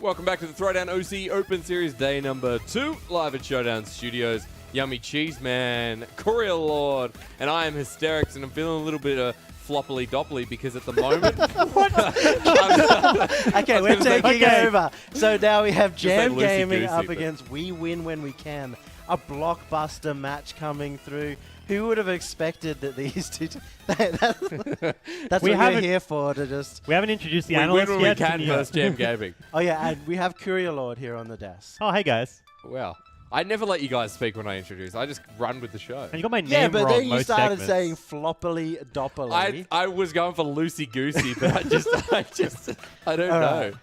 Welcome back to the Throwdown OCE Open Series, day number 2, live at Showdown Studios. Yummy Cheese Man, Courier Lord, and I am Hysterics, and I'm feeling a little bit floppily doppily because at the moment... Okay, we're taking over. So now we have Jam like Gaming loosey-goosey, up but- against We Win When We Can. A blockbuster match coming through. Who would have expected that these two... that's what we're here for, to just... We haven't introduced the We win analysts when yet. we can versus Jam Gaming. Oh yeah, and we have Courier Lord here on the desk. Oh, hey guys. Wow. I never let you guys speak when I introduce. I just run with the show. And you got my name Yeah, but wrong then you most started segments. saying floppily doppily. I was going for loosey-goosey, but I don't All know. right.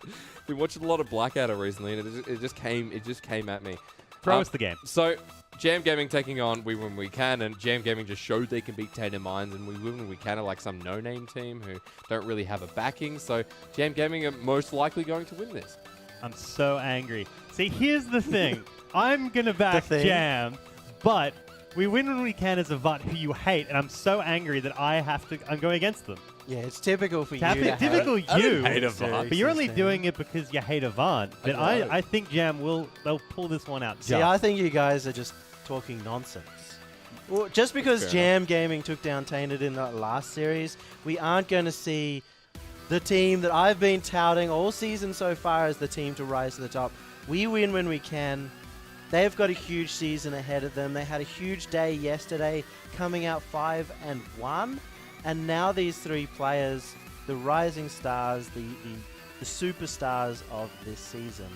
Been watching a lot of Blackadder recently, and it just came at me. Throw us the game. So, Jam Gaming taking on We Win When We Can, and Jam Gaming just showed they can beat Tainted Minds, and We Win When We Can are like some no-name team who don't really have a backing, so Jam Gaming are most likely going to win this. I'm so angry. See, here's the thing. I'm going to back thing? Jam, but We Win When We Can is a VUT who you hate, and I'm so angry that I'm going against them. Yeah, it's typical for you. to have Typical I you. don't hate a Series VUT. But you're only system. doing it because you hate Avant. But know. I think Jam they'll pull this one out. See, I think you guys are just talking nonsense. Well, just because fair Jam Gaming took down Tainted in that last series, we aren't going to see the team that I've been touting all season so far as the team to rise to the top. We Win When We Can. They've got a huge season ahead of them. They had a huge day yesterday, coming out 5-1. And now these three players, the rising stars, the superstars of this season,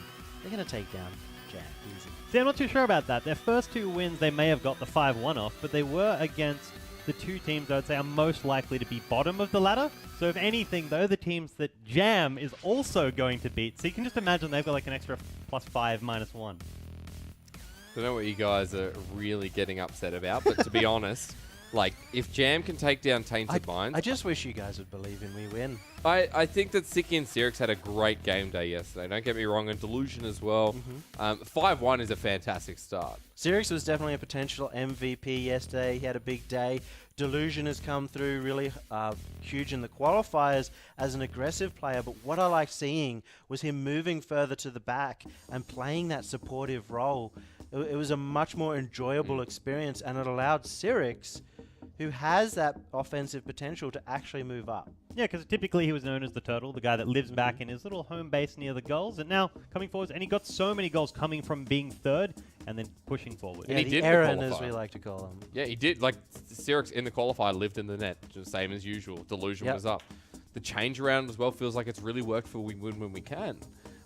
they're going to take down Jam easy. See, I'm not too sure about that. Their first 2 wins, they may have got the 5-1 off, but they were against the 2 teams I would say are most likely to be bottom of the ladder. So if anything, though, the teams that Jam is also going to beat. So you can just imagine they've got like an extra +5, -1. I don't know what you guys are really getting upset about, but to be honest, like, if Jam can take down Tainted Minds... I just wish you guys would believe in We Win. I think that Siki and Sirix had a great game day yesterday. Don't get me wrong, and Delusion as well. 5-1 is a fantastic start. Sirix was definitely a potential MVP yesterday. He had a big day. Delusion has come through really huge in the qualifiers as an aggressive player, but what I liked seeing was him moving further to the back and playing that supportive role. It was a much more enjoyable experience, and it allowed Sirix, who has that offensive potential, to actually move up. Yeah, because typically he was known as the Turtle, the guy that lives back in his little home base near the goals, and now coming forwards, and he got so many goals coming from being third and then pushing forward. And he the did the Aaron, as qualifier. we like to call him. Yeah, he did. Like, Sirix in the qualifier lived in the net, just same as usual. Delusion was up. The change around as well feels like it's really worked for We Win When We Can.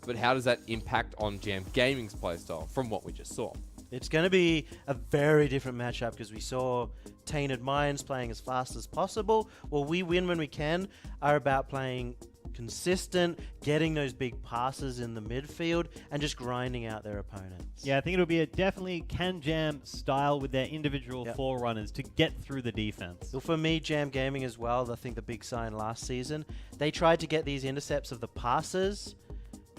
But how does that impact on Jam Gaming's playstyle from what we just saw? It's going to be a very different matchup because we saw Tainted Minds playing as fast as possible. Well, We Win When We Can are about playing consistent, getting those big passes in the midfield, and just grinding out their opponents. Yeah, I think it'll be a definitely Can Jam style with their individual forerunners to get through the defense. So for me, Jam Gaming as well, I think the big sign last season, they tried to get these intercepts of the passes,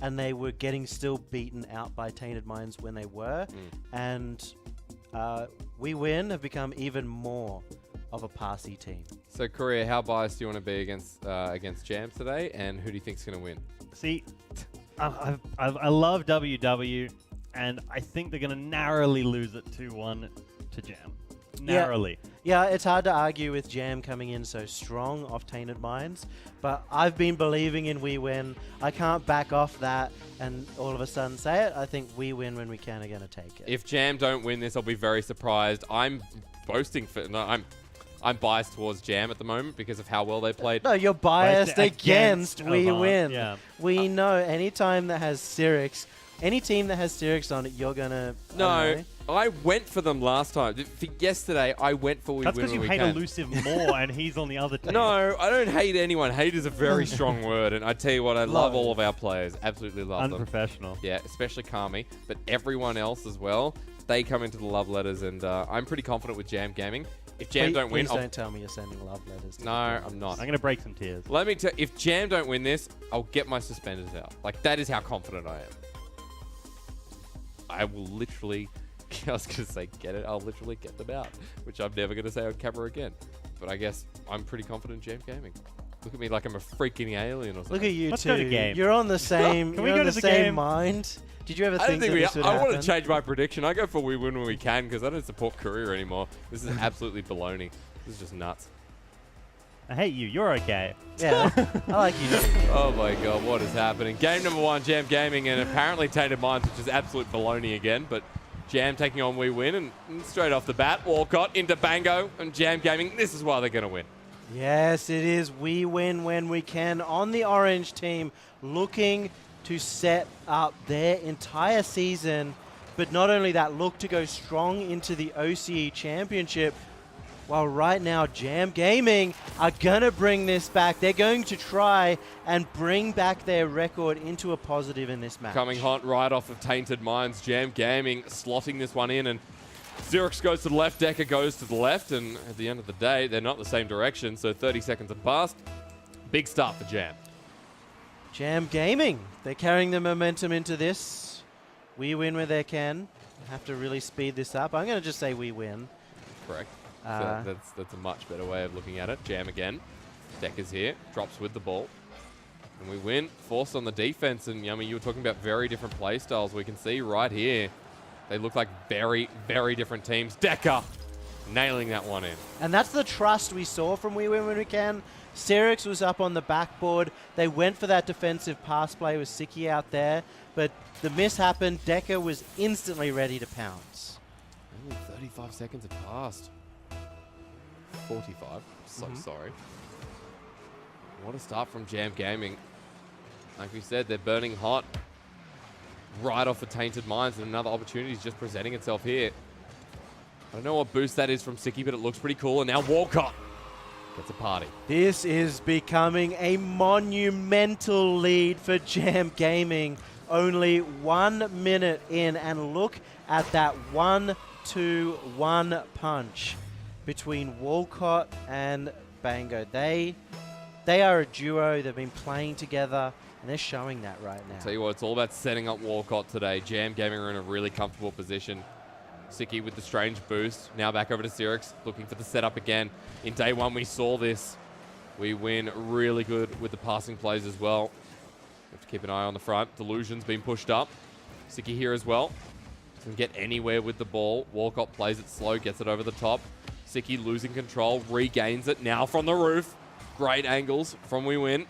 and they were getting still beaten out by Tainted Minds when they were. And We Win have become even more of a passy team. So, Courier, how biased do you want to be against Jam today, and who do you think's going to win? See, I love WW, and I think they're going to narrowly lose it 2-1 to Jam. Narrowly. Yeah, it's hard to argue with Jam coming in so strong off Tainted Minds, but I've been believing in We Win. I can't back off that and all of a sudden say it. I think We Win When We Can are going to take it. If Jam don't win this, I'll be very surprised. I'm boasting for... No, I'm biased towards Jam at the moment because of how well they played. No, you're biased against We Avant, Win. yeah. We know any time that has Sirix, any team that has Sirix on it, you're going to... No, I went for them last time. For yesterday, I went for We That's Win because When you We hate Can. Elusive more, and he's on the other team. No, I don't hate anyone. Hate is a very strong word, and I tell you what, I love all of our players. Absolutely love them. Unprofessional. Yeah, especially Kami, but everyone else as well. They come into the love letters, and I'm pretty confident with Jam Gaming. If Jam don't win, Please don't tell me you're sending love letters. To no, I'm not. I'm going to break some tears. Let me tell. If Jam don't win this, I'll get my suspenders out. Like, that is how confident I am. I will literally, I was going to say get it, I'll literally get them out, which I'm never going to say on camera again. But I guess I'm pretty confident in Jam Gaming. Look at me like I'm a freaking alien or something. Look at you Let's two. go to game. You're on the same. Can we you're go on to the the same game? mind. Did you ever I don't think that think this would I happen? want to change my prediction. I go for we win when we can because I don't support Korea anymore. This is absolutely baloney. This is just nuts. I hate you. You're okay. Yeah, I like you too. Oh my god, what is happening? Game number 1, Jam Gaming, and apparently Tainted Minds, which is absolute baloney again, but Jam taking on We Win, and straight off the bat, Walcott into Bango, and Jam Gaming, this is why they're going to win. Yes, it is. We win when we can on the orange team, looking to set up their entire season, but not only that, look to go strong into the OCE Championship. While right now, Jam Gaming are going to bring this back. They're going to try and bring back their record into a positive in this match. Coming hot right off of Tainted Minds, Jam Gaming slotting this one in, and Xerix goes to the left, Decker goes to the left, and at the end of the day, they're not the same direction, so 30 seconds have passed. Big start for Jam. Jam Gaming, they're carrying the momentum into this. We win where they can. Have to really speed this up. I'm going to just say we win. Correct. So that's a much better way of looking at it. Jam again. Decker's here. Drops with the ball. And we win. Forced on the defense. And, Yummy, you were talking about very different play styles. We can see right here, they look like very, very different teams. Decker nailing that one in. And that's the trust we saw from We Win When We Can. Xerix was up on the backboard. They went for that defensive pass play with Siki out there. But the miss happened. Decker was instantly ready to pounce. Only 35 seconds have passed. 45. So sorry. What a start from Jam Gaming. Like we said, they're burning hot. Right off the Tainted Minds, and another opportunity is just presenting itself here. I don't know what boost that is from Siki, but it looks pretty cool. And now Walcott gets a party. This is becoming a monumental lead for Jam Gaming. Only 1 minute in, and look at that 1-2-1 punch between Walcott and Bango. They are a duo. They've been playing together, and they're showing that right now. I'll tell you what, it's all about setting up Walcott today. Jam Gaming are in a really comfortable position. Siki with the strange boost. Now back over to Xerix, looking for the setup again. In day 1, we saw this. We win really good with the passing plays as well. Have to keep an eye on the front. Delusion's been pushed up. Siki here as well. Doesn't get anywhere with the ball. Walcott plays it slow, gets it over the top. Siki losing control, regains it now from the roof. Great angles from We Win.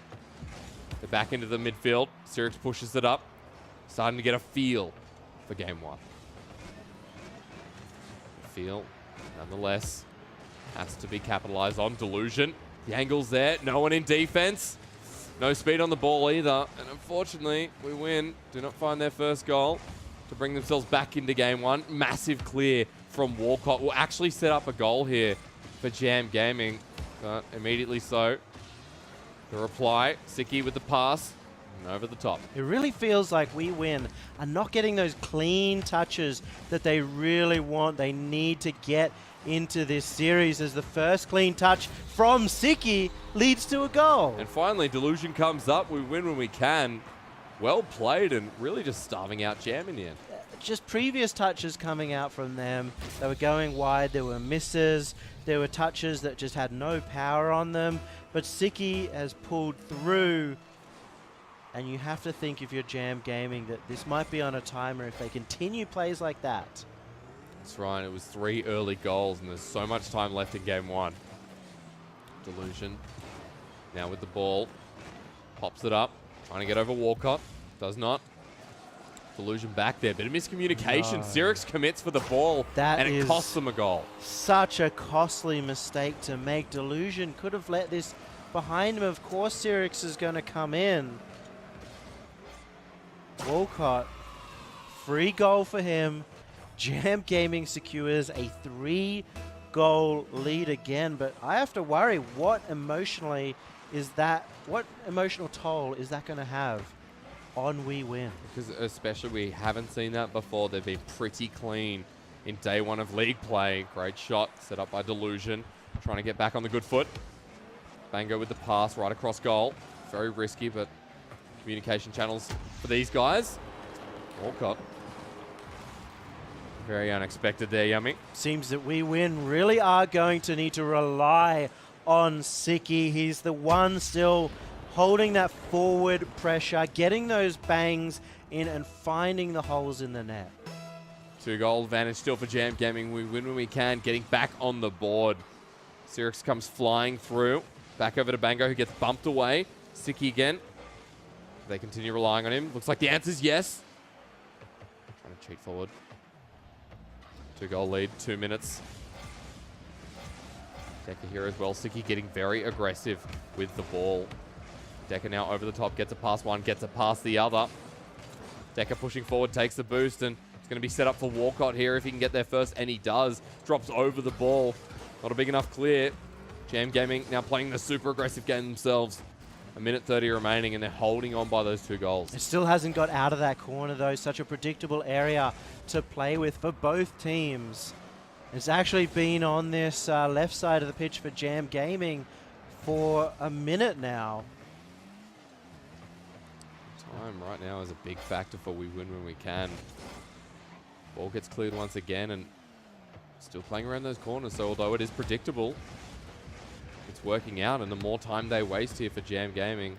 They're back into the midfield. Xerix pushes it up. Starting to get a feel for game 1. Feel, nonetheless, has to be capitalized on. Delusion. The angle's there. No one in defense. No speed on the ball either. And unfortunately, We Win do not find their first goal to bring themselves back into game 1. Massive clear from Walcott. Will actually set up a goal here for Jam Gaming. But immediately so. The reply, Siki with the pass. And over the top. It really feels like We Win are not getting those clean touches that they really want. They need to get into this series as the first clean touch from Siki leads to a goal. And finally, Delusion comes up. We win when we can. Well played and really just starving out Jam in the end. Just previous touches coming out from them. They were going wide. There were misses. There were touches that just had no power on them. But Siki has pulled through. And you have to think, if you're Jam Gaming, that this might be on a timer if they continue plays like that. That's right. It was 3 early goals, and there's so much time left in game 1. Delusion now with the ball. Pops it up. Trying to get over Walcott. Does not. Delusion back there. Bit of miscommunication. No. Xerix commits for the ball, and it costs them a goal. Such a costly mistake to make. Delusion could have let this behind him. Of course, Xerix is going to come in. Walcott, free goal for him. Jam Gaming secures a 3-goal lead again, but I have to worry, what emotional toll is that going to have on We Win? Because especially we haven't seen that before. They've been pretty clean in day 1 of league play. Great shot set up by Delusion. Trying to get back on the good foot. Bango with the pass right across goal. Very risky, but communication channels for these guys. Walcott. Very unexpected there, Yummy. Seems that We Win really are going to need to rely on Siki. He's the one still holding that forward pressure, getting those bangs in and finding the holes in the net. 2-goal advantage still for Jam Gaming. We win when we can, getting back on the board. Sirix comes flying through. Back over to Bango, who gets bumped away. Siki again. They continue relying on him. Looks like the answer's yes. Trying to cheat forward. 2-goal lead, 2 minutes. Decker here as well. Siki getting very aggressive with the ball. Decker now over the top, gets a pass one, gets a pass the other. Decker pushing forward, takes the boost, and it's going to be set up for Walcott here if he can get there first, and he does. Drops over the ball. Not a big enough clear. Jam Gaming now playing the super aggressive game themselves. 1:30 remaining, and they're holding on by those 2 goals. It still hasn't got out of that corner, though. Such a predictable area to play with for both teams. It's actually been on this left side of the pitch for Jam Gaming for a minute now. Time right now is a big factor for we win when we can. Ball gets cleared once again, and still playing around those corners. So although it is predictable, it's working out, and the more time they waste here for Jam Gaming,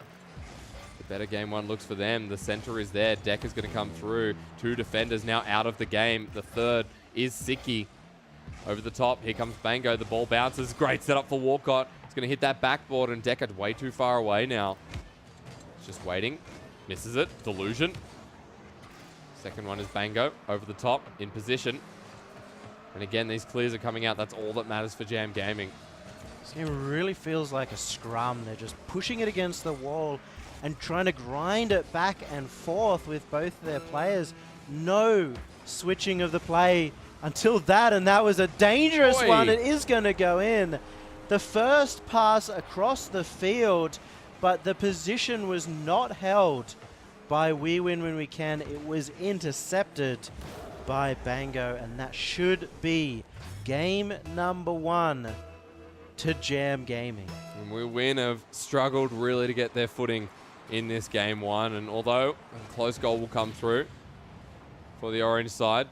the better game one looks for them. The center is there. Decker's going to come through. 2 defenders now out of the game. The third is Siki. Over the top, here comes Bango. The ball bounces. Great setup for Walcott. It's going to hit that backboard, and Decker's way too far away now. It's just waiting. Misses it. Delusion. Second one is Bango. Over the top, in position. And again, these clears are coming out. That's all that matters for Jam Gaming. This game really feels like a scrum. They're just pushing it against the wall and trying to grind it back and forth with both their players. No switching of the play until that, and that was a dangerous one. It is going to go in. The first pass across the field, but the position was not held by We Win When We Can. It was intercepted by Bango, and that should be game number 1 to Jam Gaming. And We Win have struggled really to get their footing in this game 1, and although a close goal will come through for the orange side,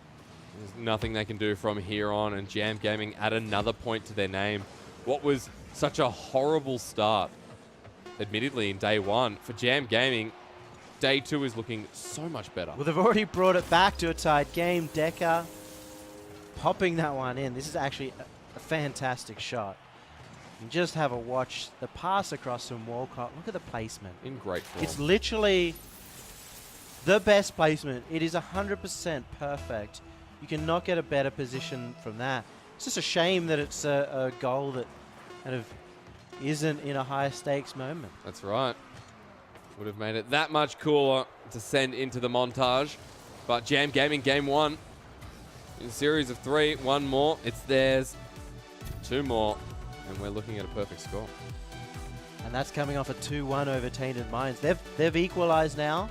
there's nothing they can do from here on, and Jam Gaming add another point to their name. What was such a horrible start, admittedly, in day 1, for Jam Gaming, day 2 is looking so much better. Well, they've already brought it back to a tied game. Decker popping that one in. This is actually a fantastic shot. You just have a watch. The pass across from Walcott. Look at the placement. In great form. It's literally the best placement. It is 100% perfect. You cannot get a better position from that. It's just a shame that it's a goal that kind of isn't in a high stakes moment. That's right. Would have made it that much cooler to send into the montage. But Jam Gaming game 1 in a series of 3. 1 more. It's theirs. 2 more. And we're looking at a perfect score. And that's coming off a 2-1 over Tainted Minds. They've equalized now.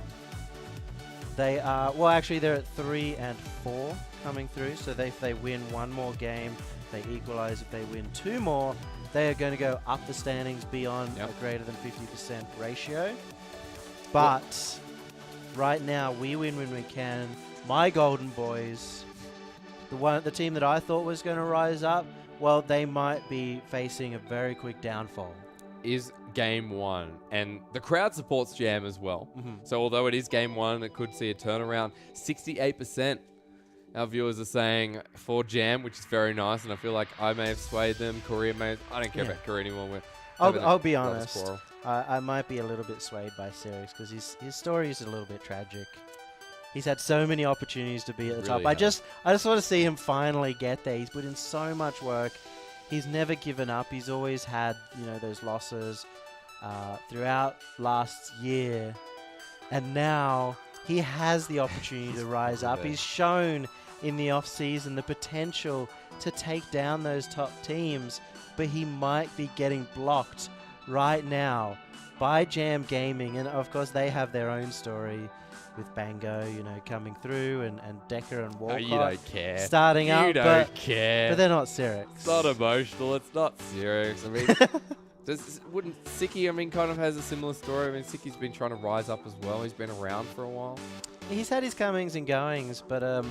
They are, well, actually they're at 3 and 4 coming through. So if they win 1 more game, they equalize. If they win 2 more, they are going to go up the standings beyond a greater than 50% ratio. But right now, We Win When We Can. My Golden Boys, the team that I thought was going to rise up, well, they might be facing a very quick downfall. Is game 1, and the crowd supports Jam as well. So although it is game 1, it could see a turnaround. 68% our viewers are saying for Jam, which is very nice, and I feel like I may have swayed them. Korea may have, I don't care about Korea anymore. I'll be honest. I might be a little bit swayed by Sirius because his story is a little bit tragic. He's had so many opportunities to be at the top. I just want to see him finally get there. He's put in so much work. He's never given up. He's always had, those losses throughout last year. And now he has the opportunity to rise up. He's shown in the off-season the potential to take down those top teams, but he might be getting blocked right now by Jam Gaming. And of course, they have their own story with Bango, coming through, and Decker and Walcott you don't care. Starting up. You don't care. But they're not Sirix. It's not emotional. It's not serious. I mean, wouldn't Siki, kind of has a similar story. I mean, Siki's been trying to rise up as well. He's been around for a while. He's had his comings and goings, but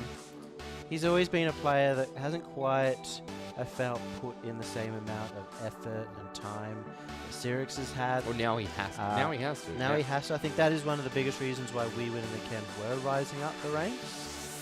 he's always been a player that hasn't quite I felt, put in the same amount of effort and time Sirix has had. Well, now he has to. Now he has to. Now he has to. I think that is one of the biggest reasons why we win and Ken were rising up the ranks.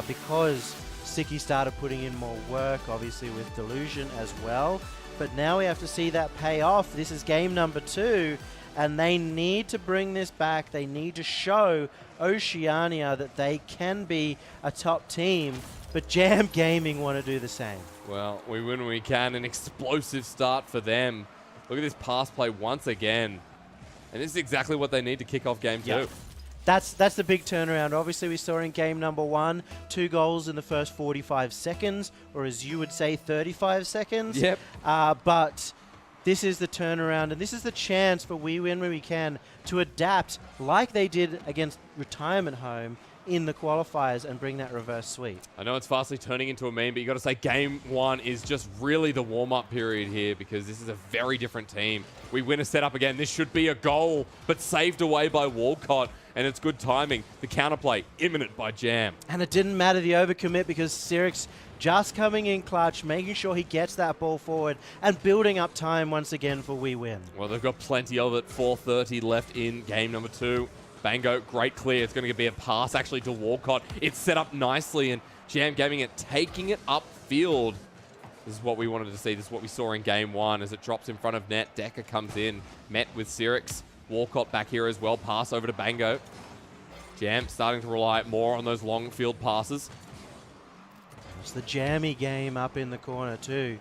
Because Siki started putting in more work, obviously with Delusion as well. But now we have to see that pay off. This is game number 2, and they need to bring this back. They need to show Oceania that they can be a top team, but Jam Gaming want to do the same. Well, we win when we can. An explosive start for them. Look at this pass play once again. And this is exactly what they need to kick off game 2. Yep. That's the big turnaround. Obviously, we saw in game number 1, 2 goals in the first 45 seconds, or as you would say, 35 seconds. Yep. But this is the turnaround, and this is the chance for We Win When We Can to adapt like they did against Retirement Home in the qualifiers and bring that reverse sweep. I know it's fastly turning into a meme, but you got to say game 1 is just really the warm-up period here because this is a very different team. We win a setup again. This should be a goal, but saved away by Walcott, and it's good timing. The counterplay, imminent by Jam. And it didn't matter the overcommit because Sirix just coming in clutch, making sure he gets that ball forward and building up time once again for We Win. Well, they've got plenty of it. 4:30 left in game number 2. Bango, great clear. It's going to be a pass actually to Walcott. It's set up nicely, and Jam Gaming it, taking it upfield. This is what we wanted to see. This is what we saw in game 1 as it drops in front of net. Decker comes in, met with Sirix. Walcott back here as well. Pass over to Bango. Jam starting to rely more on those long field passes. It's the Jammy game up in the corner too.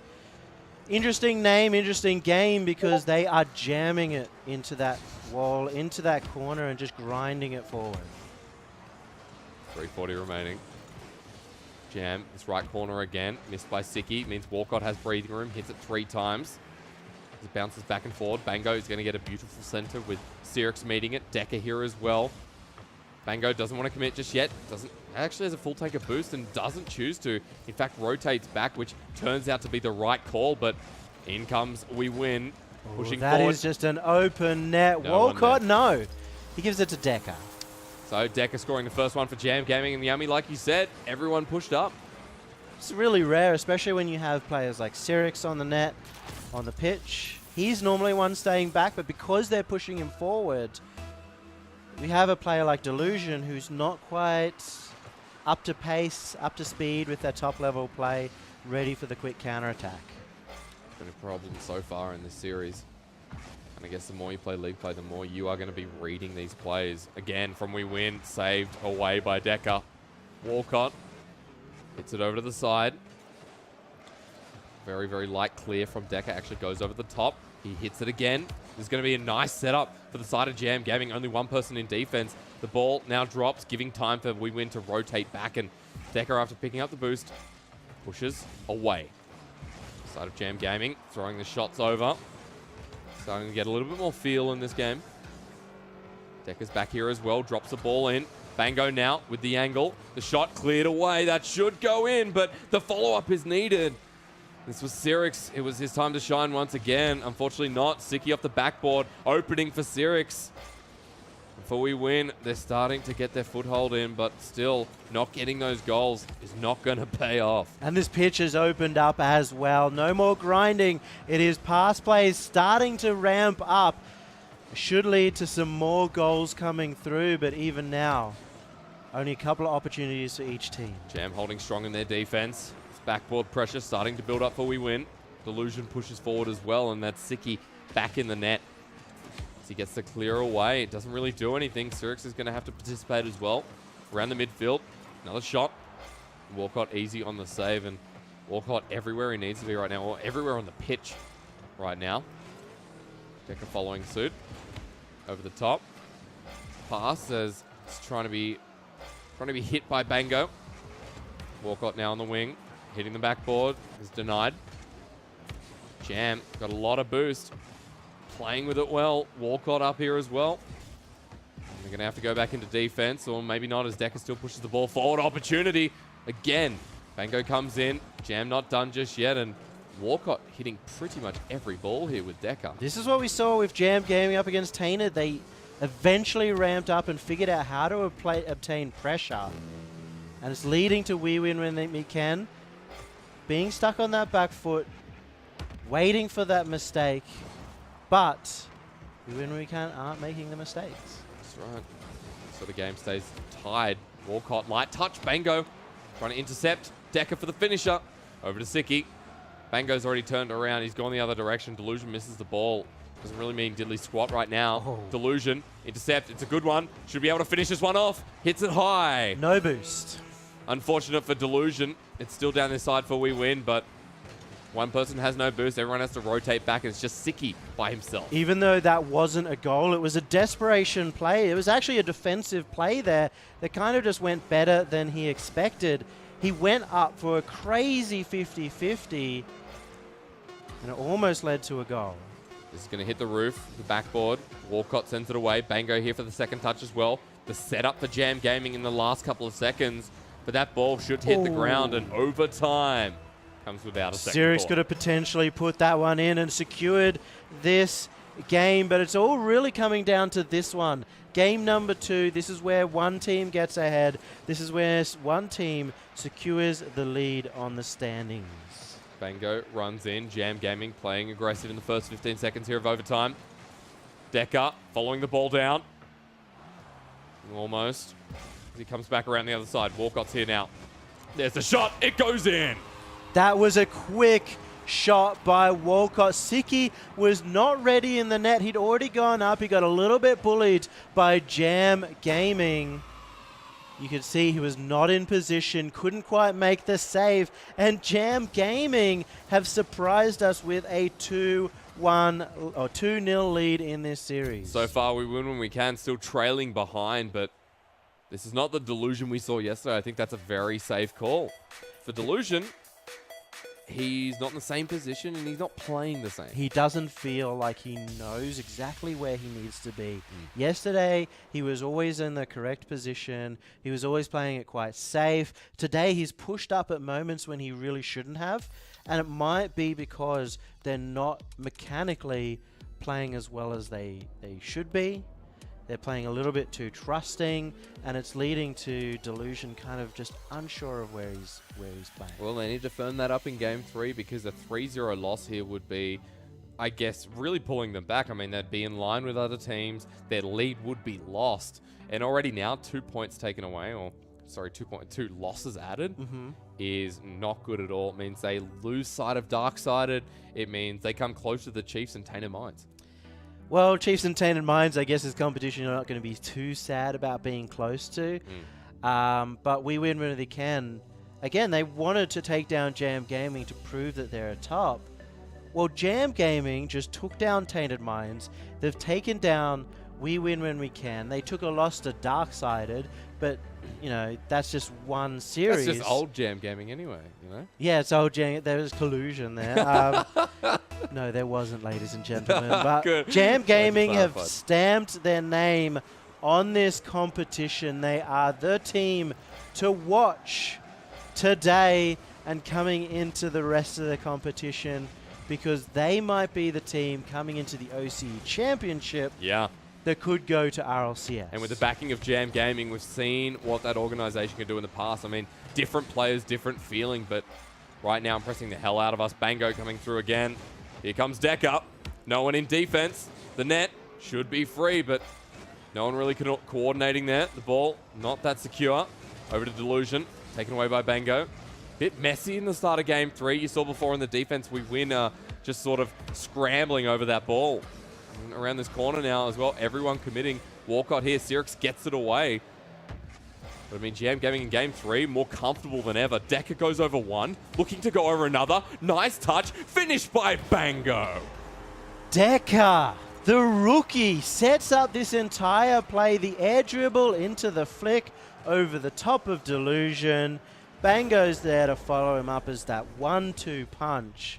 Interesting name, interesting game because they are jamming it into that wall, into that corner and just grinding it forward. 3:40 remaining. Jam, this right corner again. Missed by Siki. Means Walcott has breathing room. Hits it 3 times. As it bounces back and forward. Bango is going to get a beautiful center with Sirix meeting it. Decker here as well. Bango doesn't want to commit just yet. Actually has a full tank of boost and doesn't choose to. In fact, rotates back, which turns out to be the right call, but in comes We Win. Pushing that forward. Is just an open net. No Walcott, no. He gives it to Decker. So Decker scoring the first one for Jam Gaming and Yummy. Like you said, everyone pushed up. It's really rare, especially when you have players like Sirix on the net, on the pitch. He's normally one staying back, but because they're pushing him forward, we have a player like Delusion who's not quite up to pace, up to speed with their top level play, ready for the quick counter-attack. It's been a problem so far in this series. And I guess the more you play League Play, the more you are going to be reading these plays. Again, from We Win, saved away by Decker. Walcott hits it over to the side. Very, very light clear from Decker. Actually goes over the top. He hits it again. This is going to be a nice setup for the side of Jam Gaming. Only one person in defense. The ball now drops, giving time for We Win to rotate back. And Decker, after picking up the boost, pushes away. Side of Jam Gaming, throwing the shots over. Starting to get a little bit more feel in this game. Decker's back here as well, drops the ball in. Bango now with the angle. The shot cleared away. That should go in, but the follow-up is needed. This was Sirix. It was his time to shine once again. Unfortunately not. Siki off the backboard, opening for Sirix. Before We Win, they're starting to get their foothold in, but still not getting those goals is not going to pay off. And this pitch has opened up as well. No more grinding. It is pass plays starting to ramp up. Should lead to some more goals coming through, but even now, only a couple of opportunities for each team. Jam holding strong in their defense. Backboard pressure starting to build up for We Win. Delusion pushes forward as well, and that's Siki back in the net. As he gets to clear away, it doesn't really do anything. Sirix is going to have to participate as well. Around the midfield, another shot. Walcott easy on the save, and Walcott everywhere he needs to be right now, or everywhere on the pitch right now. Decker following suit. Over the top. Pass as it's trying to be hit by Bango. Walcott now on the wing. Hitting the backboard is denied. Jam got a lot of boost. Playing with it well. Walcott up here as well. And they're going to have to go back into defense, or maybe not as Decker still pushes the ball forward. Opportunity again. Bango comes in. Jam not done just yet, and Walcott hitting pretty much every ball here with Decker. This is what we saw with Jam Gaming up against Tainted. They eventually ramped up and figured out how to obtain pressure. And it's leading to We Win when we can. being stuck on that back foot, waiting for that mistake, but we win when we can aren't making the mistakes. That's right. So the game stays tied. Walcott, light touch, Bango trying to intercept. Decker for the finisher. Over to Siki. Bango's already turned around. He's gone the other direction. Delusion misses the ball. Doesn't really mean diddly squat right now. Oh. Delusion, intercept. It's a good one. Should be able to finish this one off. Hits it high. No boost. Unfortunate for Delusion. It's still down this side for we win, but one person has no boost. Everyone has to rotate back. It's just Siki by himself. Even though that wasn't a goal, it was a desperation play. It was actually a defensive play there that kind of just went better than he expected. He went up for a crazy 50-50, and it almost led to a goal. This is going to hit the roof, the backboard. Walcott sends it away. Bango here for the second touch as well. The setup for Jam Gaming in the last couple of seconds, but that ball should hit the ground, and overtime comes without a second Sirix thought. could have potentially put that one in and secured this game, but it's all really coming down to this one. Game number 2, this is where one team gets ahead. This is where one team secures the lead on the standings. Bango runs in. Jam Gaming playing aggressive in the first 15 seconds here of overtime. Decker following the ball down. Almost. He comes back around the other side. Walcott's here now. There's the shot. It goes in. That was a quick shot by Walcott. Siki was not ready in the net. He'd already gone up. He got a little bit bullied by Jam Gaming. You could see he was not in position, couldn't quite make the save, and Jam Gaming have surprised us with a 2-1 or 2-0 lead in this series. So far, we win when we can, still trailing behind, but this is not the Delusion we saw yesterday. I think that's a very safe call. For Delusion, he's not in the same position and he's not playing the same. He doesn't feel like he knows exactly where he needs to be. Yesterday, he was always in the correct position. He was always playing it quite safe. Today, he's pushed up at moments when he really shouldn't have. And it might be because they're not mechanically playing as well as they should be. They're playing a little bit too trusting, and it's leading to Delusion kind of just unsure of where he's playing. Well, they need to firm that up in Game 3 because a 3-0 loss here would be, I guess, really pulling them back. I mean, they'd be in line with other teams. Their lead would be lost. And already now, 2 points taken away, or sorry, 2 losses added, is not good at all. It means they lose sight of Darksided. It means they come close to the Chiefs and Tainted Minds. Well, Chiefs and Tainted Minds, I guess, is competition you're not going to be too sad about being close to. But we win when they can. Again, they wanted to take down Jam Gaming to prove that they're atop. Well, Jam Gaming just took down Tainted Minds. They've taken down We Win When We Can. They took a loss to Darksided, but, you know, that's just one series. That's just old Jam Gaming anyway, you know? Yeah, it's old Jam. There was collusion there. No, there wasn't, ladies and gentlemen. But Good. Jam Gaming have clarified. stamped their name on this competition. They are the team to watch today and coming into the rest of the competition, because they might be the team coming into the OCE Championship Yeah. that could go to RLCS. And with the backing of Jam Gaming, we've seen what that organization can do in the past. I mean, different players, different feeling, but right now impressing the hell out of us. Bango coming through again. Here comes Decker. No one in defense. The net should be free, but no one really coordinating there. The ball not that secure. Over to Delusion. Taken away by Bango. Bit messy in the start of Game 3. You saw before in the defense, we win just sort of scrambling over that ball. And around this corner now as well, everyone committing. Walcott here. Sirix gets it away. But I mean, Jam Gaming in Game 3, more comfortable than ever. Decker goes over one, looking to go over another. Nice touch, finished by Bango. Decker, the rookie, sets up this entire play. The air dribble into the flick over the top of Delusion. Bango's there to follow him up as that 1-2 punch.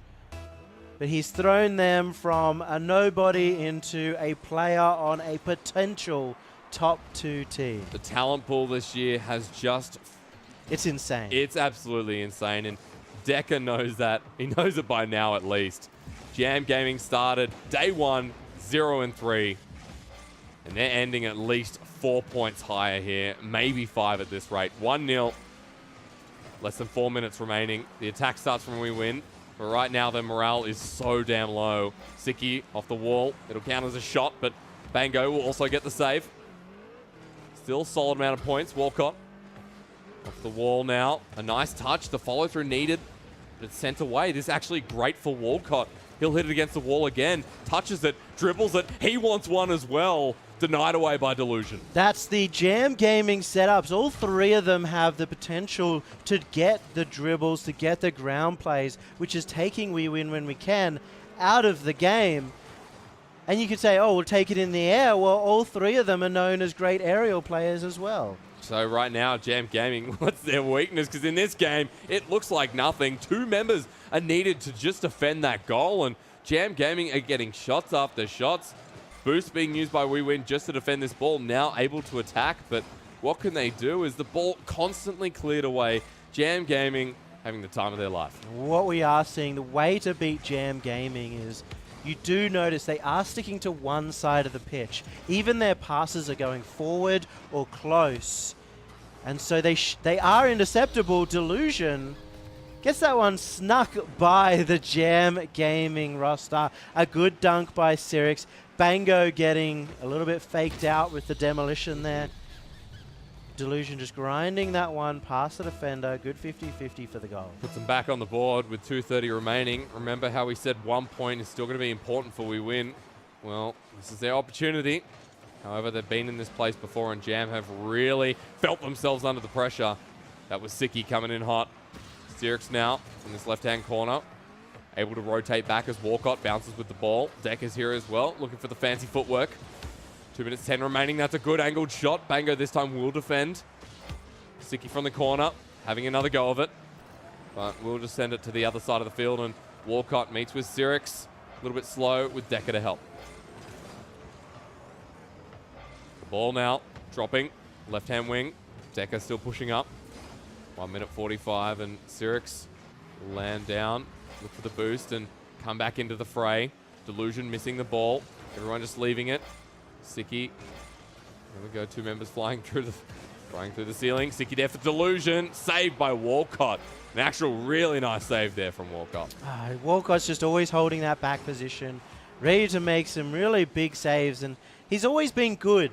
But he's thrown them from a nobody into a player on a potential top 2 team. The talent pool this year has just... It's insane. It's absolutely insane, and Decker knows that. He knows it by now at least. Jam Gaming started day 1, 0-3. And they're ending at least 4 points higher here. Maybe 5 at this rate. 1-0. Less than 4 minutes remaining. The attack starts when we win. But right now, their morale is so damn low. Siki off the wall. It'll count as a shot, but Bango will also get the save. Still solid amount of points. Walcott off the wall now. A nice touch. The follow-through needed, but it's sent away. This is actually great for Walcott. He'll hit it against the wall again. Touches it. Dribbles it. He wants one as well. Denied away by Delusion. That's the Jam Gaming setups. All three of them have the potential to get the dribbles, to get the ground plays, which is taking We Win When We Can out of the game. And you could say, oh, we'll take it in the air. Well, all three of them are known as great aerial players as well. So right now, Jam Gaming, what's their weakness? Because in this game, it looks like nothing. 2 members are needed to just defend that goal, and Jam Gaming are getting shots after shots. Boost being used by We Win just to defend this ball, now able to attack, but what can they do is the ball constantly cleared away. Jam Gaming having the time of their life. What we are seeing, the way to beat Jam Gaming is you do notice they are sticking to one side of the pitch. Even their passes are going forward or close. And so they are interceptable. Delusion gets that one snuck by the Jam Gaming roster. A good dunk by Sirix. Bango getting a little bit faked out with the demolition there. Delusion just grinding that one past the defender. Good 50-50 for the goal. Puts them back on the board with 2:30 remaining. Remember how we said 1 point is still going to be important for We Win? Well, this is their opportunity. However, they've been in this place before, and Jam have really felt themselves under the pressure. That was Siki coming in hot. Sirix now from this left-hand corner. Able to rotate back as Walcott bounces with the ball. Deck is here as well, looking for the fancy footwork. 2 minutes 10 remaining. That's a good angled shot. Bango this time will defend. Siki from the corner, having another go of it. But we'll just send it to the other side of the field, and Walcott meets with Sirix. A little bit slow with Decker to help. The ball now dropping. Left-hand wing. Decker still pushing up. 1 minute 45, and Sirix will land down. Look for the boost and come back into the fray. Delusion missing the ball. Everyone just leaving it. Siki. There we go. 2 members flying through the ceiling. Siki there for Delusion. Saved by Walcott. An actual really nice save there from Walcott. Walcott's just always holding that back position, ready to make some really big saves, and he's always been good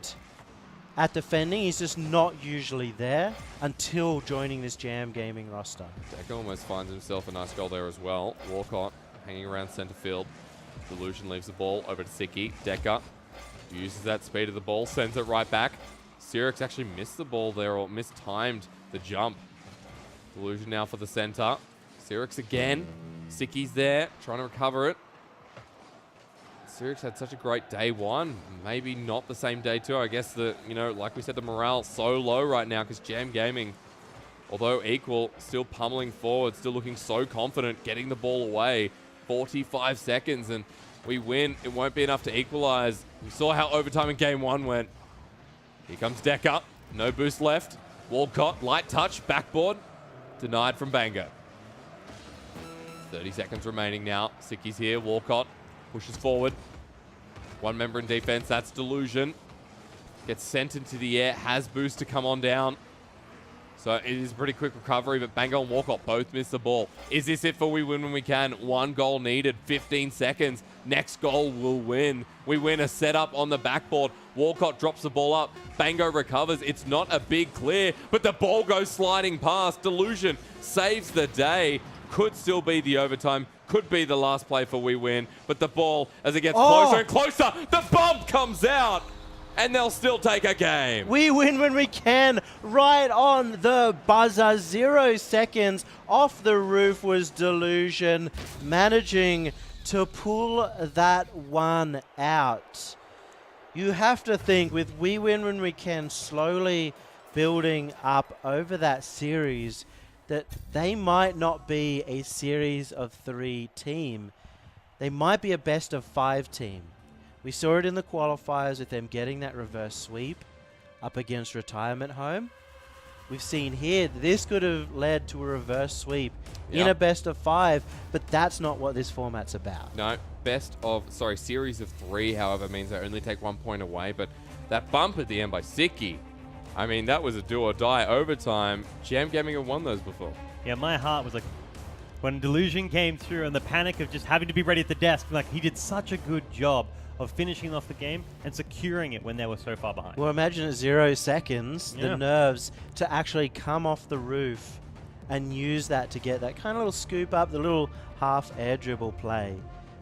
at defending. He's just not usually there until joining this Jam Gaming roster. Decker almost finds himself a nice goal there as well. Walcott hanging around center field. Delusion leaves the ball over to Siki. Decker uses that speed of the ball, sends it right back. Sirix actually missed the ball there, or mistimed the jump. Delusion now for the center. Sirix again. Siki's there, trying to recover it. Sirix had such a great day one. Maybe not the same day two. I guess like we said, the morale so low right now because Jam Gaming, although equal, still pummeling forward, still looking so confident, getting the ball away. 45 seconds and We Win. It won't be enough to equalize. We saw how overtime in game one went. Here comes Decker. No boost left. Walcott, light touch, backboard. Denied from Bango. 30 seconds remaining now. Siki's here. Walcott pushes forward. 1 member in defense. That's Delusion. Gets sent into the air. Has boost to come on down. So it is a pretty quick recovery, but Bango and Walcott both miss the ball. Is this it for We Win When We Can? 1 goal needed, 15 seconds. Next goal will win. We win a setup on the backboard. Walcott drops the ball up. Bango recovers. It's not a big clear, but the ball goes sliding past. Delusion saves the day. Could still be the overtime. Could be the last play for We Win. But the ball, as it gets closer and closer, the bump comes out. And they'll still take a game. We Win When We Can, right on the buzzer. 0 seconds off the roof was Delusion, managing to pull that one out. You have to think with We Win When We Can slowly building up over that series that they might not be a series of 3 team. They might be a best of 5 team. We saw it in the qualifiers with them getting that reverse sweep up against Retirement Home. We've seen here, this could have led to a reverse sweep in a best of 5, but that's not what this format's about. No, series of 3, however, means they only take 1 point away, but that bump at the end by Siki, I mean, that was a do or die overtime. Jam Gaming have won those before. Yeah, my heart was like, when Delusion came through and the panic of just having to be ready at the desk, like he did such a good job of finishing off the game and securing it when they were so far behind. Well, imagine at 0 seconds, Yeah. the nerves to actually come off the roof and use that to get that kind of little scoop up, the little half air dribble play.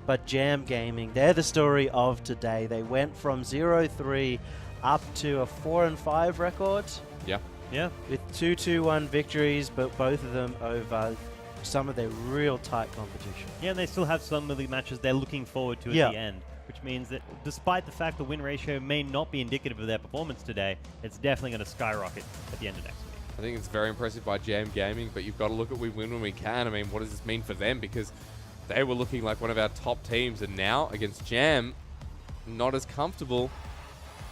But Jam Gaming, they're the story of today. They went from 0-3 up to a 4-5 record Yeah. Yeah. with 2-2-1 victories, but both of them over some of their real tight competition. Yeah, and they still have some of the matches they're looking forward to Yeah. at the end, which means that despite the fact the win ratio may not be indicative of their performance today, it's definitely going to skyrocket at the end of next week. I think it's very impressive by Jam Gaming, but you've got to look at we win when we can. I mean, what does this mean for them? Because they were looking like one of our top teams, and now against Jam, not as comfortable.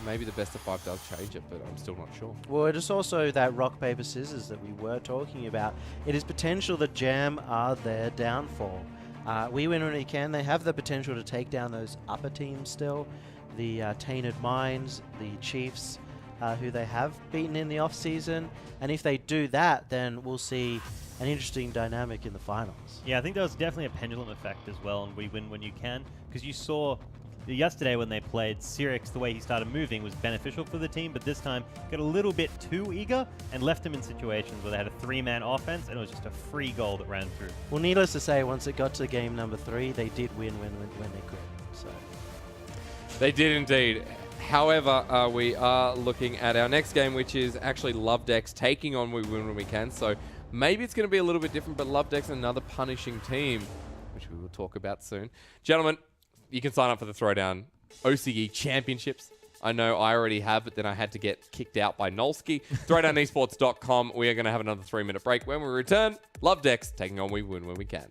Maybe the best of 5 does change it, but I'm still not sure. Well, it is also that rock, paper, scissors that we were talking about. It is potential that Jam are their downfall. We win when we can. They have the potential to take down those upper teams still. The Tainted Minds, the Chiefs, who they have beaten in the off-season. And if they do that, then we'll see an interesting dynamic in the finals. Yeah, I think there was definitely a pendulum effect as well, and we win when you can, because you saw yesterday when they played, Sirix, the way he started moving was beneficial for the team, but this time got a little bit too eager and left them in situations where they had a 3-man offense and it was just a free goal that ran through. Well, needless to say, once it got to game number 3, they did win when they could. So. They did indeed. However, we are looking at our next game, which is actually Love Decks taking on We Win When We Can. So maybe it's going to be a little bit different, but Love Decks another punishing team, which we will talk about soon. Gentlemen, you can sign up for the Throwdown OCE Championships. I know I already have, but then I had to get kicked out by Nolski. Throwdownesports.com. We are going to have another 3-minute break. When we return, Love Decks taking on We Win When We Can.